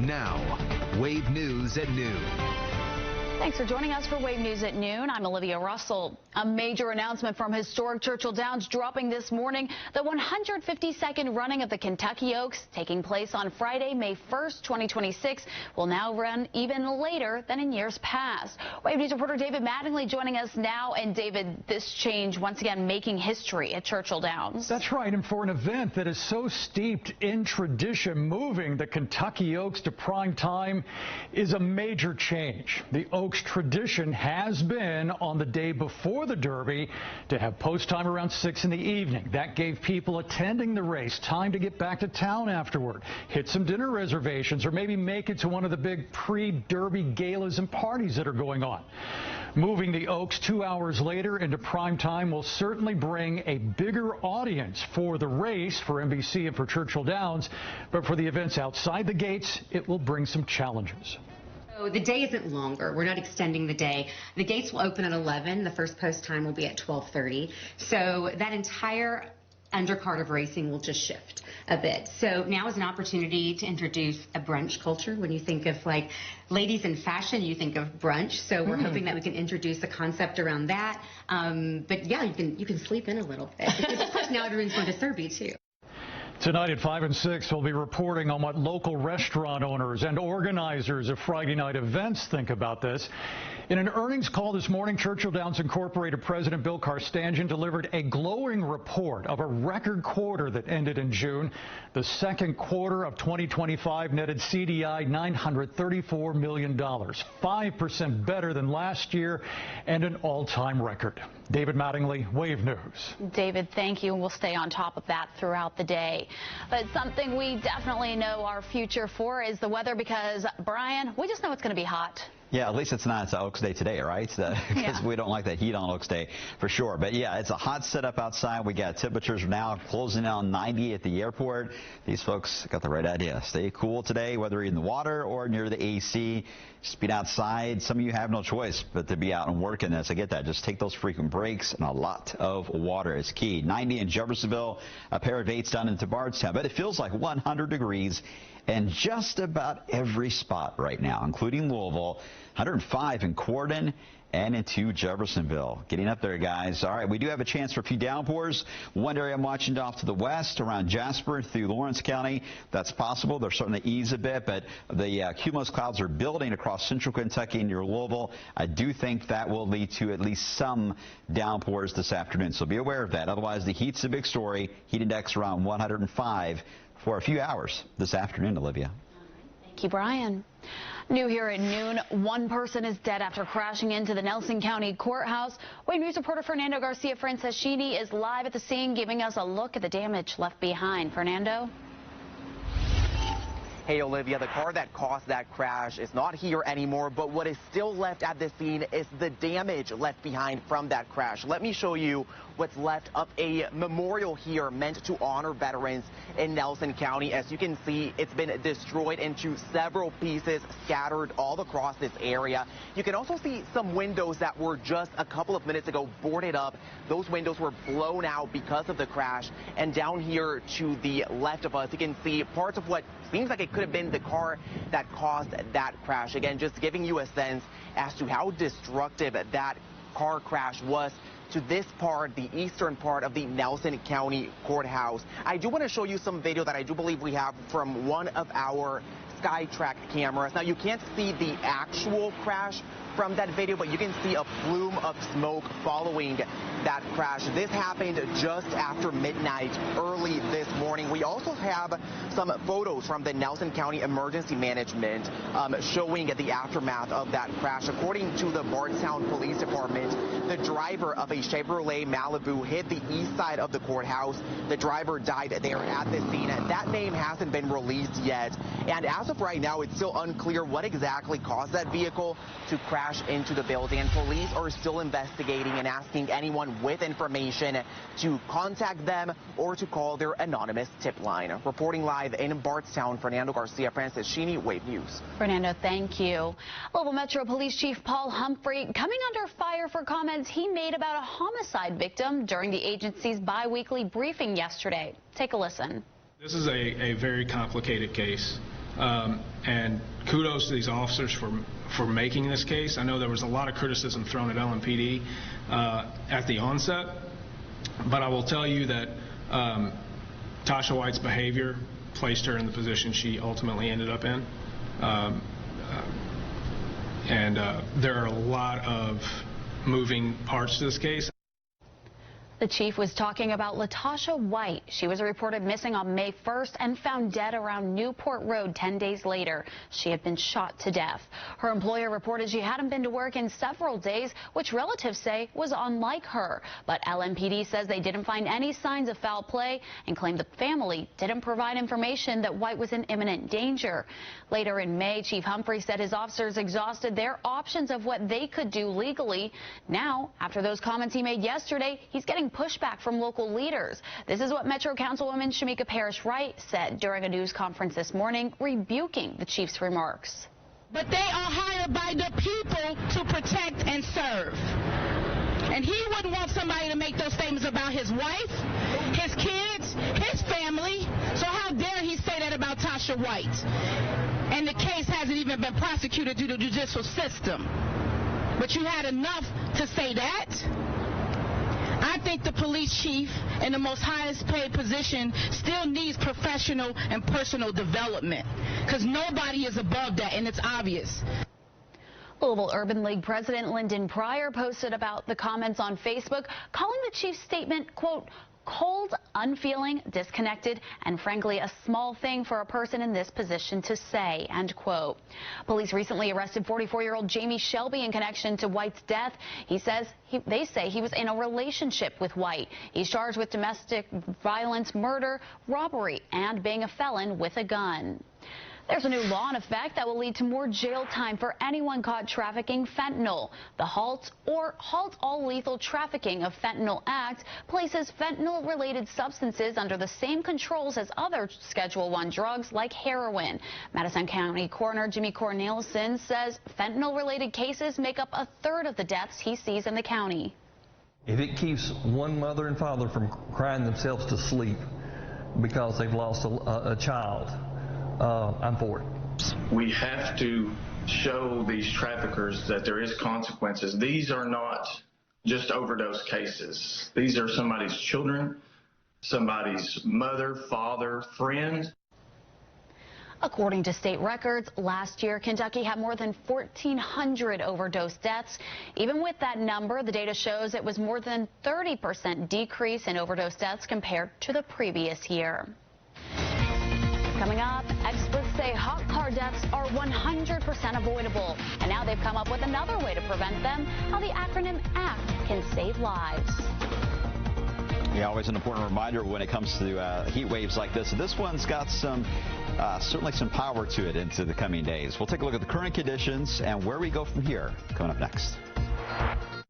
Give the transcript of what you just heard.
Now, Wave News at noon. Thanks for joining us for Wave News at noon. I'm Olivia Russell. A major announcement from historic Churchill Downs dropping this morning. The 152nd running of the Kentucky Oaks, taking place on Friday, May 1st, 2026, will now run even later than in years past. Wave News reporter David Mattingly joining us now. And David, this change once again making history at Churchill Downs. That's right. And for an event that is so steeped in tradition, moving the Kentucky Oaks to prime time is a major change. The Oaks tradition has been on the day before the Derby to have post time around 6 in the evening. That gave people attending the race time to get back to town afterward, hit some dinner reservations, or maybe make it to one of the big pre-Derby galas and parties that are going on. Moving the Oaks 2 hours later into prime time will certainly bring a bigger audience for the race for NBC and for Churchill Downs, but for the events outside the gates, it will bring some challenges. So the day isn't longer. We're not extending the day. The gates will open at 11. The first post time will be at 12:30. So that entire undercard of racing will just shift a bit. So now is an opportunity to introduce a brunch culture. When you think of like ladies in fashion, you think of brunch. So we're hoping that we can introduce a concept around that. But yeah, you can sleep in a little bit. Because of course now everyone's going to Derby too. Tonight at 5 and 6, we'll be reporting on what local restaurant owners and organizers of Friday night events think about this. In an earnings call this morning, Churchill Downs Incorporated President Bill Karstanjian delivered a glowing report of a record quarter that ended in June. The second quarter of 2025 netted CDI $934 million, 5% better than last year and an all-time record. David Mattingly, Wave News. David, thank you. And we'll stay on top of that throughout the day. But something we definitely know our future for is the weather, because, Brian, we just know it's going to be hot. Yeah, at least it's not Oaks Day today, right? Because we don't like that heat on Oaks Day for sure. But yeah, it's a hot setup outside. We got temperatures now closing in on 90 at the airport. These folks got the right idea. Stay cool today, whether you're in the water or near the AC. Just be outside. Some of you have no choice but to be out and working this. I get that. Just take those frequent breaks, and a lot of water is key. 90 in Jeffersonville, a pair of 8s down into Bardstown. But it feels like 100 degrees in just about every spot right now, including Louisville. 105 in Corydon and into Jeffersonville. Getting up there, guys. All right, we do have a chance for a few downpours. One area I'm watching off to the west around Jasper through Lawrence County. That's possible. They're starting to ease a bit, but the cumulus clouds are building across central Kentucky and near Louisville. I do think that will lead to at least some downpours this afternoon, so be aware of that. Otherwise, the heat's a big story. Heat index around 105 for a few hours this afternoon, Olivia. Thank you, Brian. New here at noon, one person is dead after crashing into the Nelson County Courthouse. Wave News reporter Fernando Garcia-Franceschini is live at the scene, giving us a look at the damage left behind. Fernando? Hey, Olivia, the car that caused that crash is not here anymore, but what is still left at the scene is the damage left behind from that crash. Let me show you what's left of a memorial here meant to honor veterans in Nelson County. As you can see, it's been destroyed into several pieces scattered all across this area. You can also see some windows that were just a couple of minutes ago boarded up. Those windows were blown out because of the crash. And down here to the left of us, you can see parts of what seems like it could have been the car that caused that crash. Again, just giving you a sense as to how destructive that car crash was to this part, the eastern part of the Nelson County Courthouse. I do want to show you some video that I do believe we have from one of our SkyTrack cameras. Now, you can't see the actual crash from that video, but you can see a plume of smoke following that crash. This happened just after midnight early this morning. We also have some photos from the Nelson County Emergency Management showing the aftermath of that crash. According to the Bardstown Police Department, the driver of a Chevrolet Malibu hit the east side of the courthouse. The driver died there at the scene. That name hasn't been released yet. And as of right now, it's still unclear what exactly caused that vehicle to crash into the building. And police are still investigating and asking anyone with information to contact them or to call their anonymous tip line. Reporting live in Bardstown, Fernando Garcia-Franceschini, Wave News. Fernando, thank you. Louisville Metro Police Chief Paul Humphrey coming under fire for comments he made about a homicide victim during the agency's bi-weekly briefing yesterday. Take a listen. This is a very complicated case. And kudos to these officers for making this case. I know there was a lot of criticism thrown at LMPD at the onset, but I will tell you that Tasha White's behavior placed her in the position she ultimately ended up in. There are a lot of moving parts to this case. The chief was talking about LaTasha White. She was reported missing on May 1st and found dead around Newport Road 10 days later. She had been shot to death. Her employer reported she hadn't been to work in several days, which relatives say was unlike her. But LMPD says they didn't find any signs of foul play and claimed the family didn't provide information that White was in imminent danger. Later in May, Chief Humphrey said his officers exhausted their options of what they could do legally. Now, after those comments he made yesterday, he's getting pushback from local leaders. This is what Metro Councilwoman Shamika Parrish-Wright said during a news conference this morning, rebuking the chief's remarks. But they are hired by the people to protect and serve. And he wouldn't want somebody to make those statements about his wife, his kids, his family. So how dare he say that about Tasha White? And the case hasn't even been prosecuted through the judicial system. But you had enough to say that? I think the police chief in the most highest paid position still needs professional and personal development, because nobody is above that, and it's obvious. Louisville Urban League President Lyndon Pryor posted about the comments on Facebook, calling the chief's statement, quote, cold, unfeeling, disconnected, and frankly a small thing for a person in this position to say, end quote. Police recently arrested 44-year-old Jamie Shelby in connection to White's death. They say he was in a relationship with White. He's charged with domestic violence, murder, robbery, and being a felon with a gun. There's a new law in effect that will lead to more jail time for anyone caught trafficking fentanyl. The Halt All Lethal Trafficking of Fentanyl Act places fentanyl-related substances under the same controls as other Schedule I drugs like heroin. Madison County Coroner Jimmy Cornelison says fentanyl-related cases make up 1/3 of the deaths he sees in the county. If it keeps one mother and father from crying themselves to sleep because they've lost a child, I'm for it. We have to show these traffickers that there is consequences. These are not just overdose cases. These are somebody's children, somebody's mother, father, friend. According to state records, last year, Kentucky had more than 1,400 overdose deaths. Even with that number, the data shows it was more than 30% decrease in overdose deaths compared to the previous year. Coming up, experts say hot car deaths are 100% avoidable. And now they've come up with another way to prevent them, how the acronym ACT can save lives. Yeah, always an important reminder when it comes to heat waves like this. This one's got some, certainly some power to it into the coming days. We'll take a look at the current conditions and where we go from here coming up next.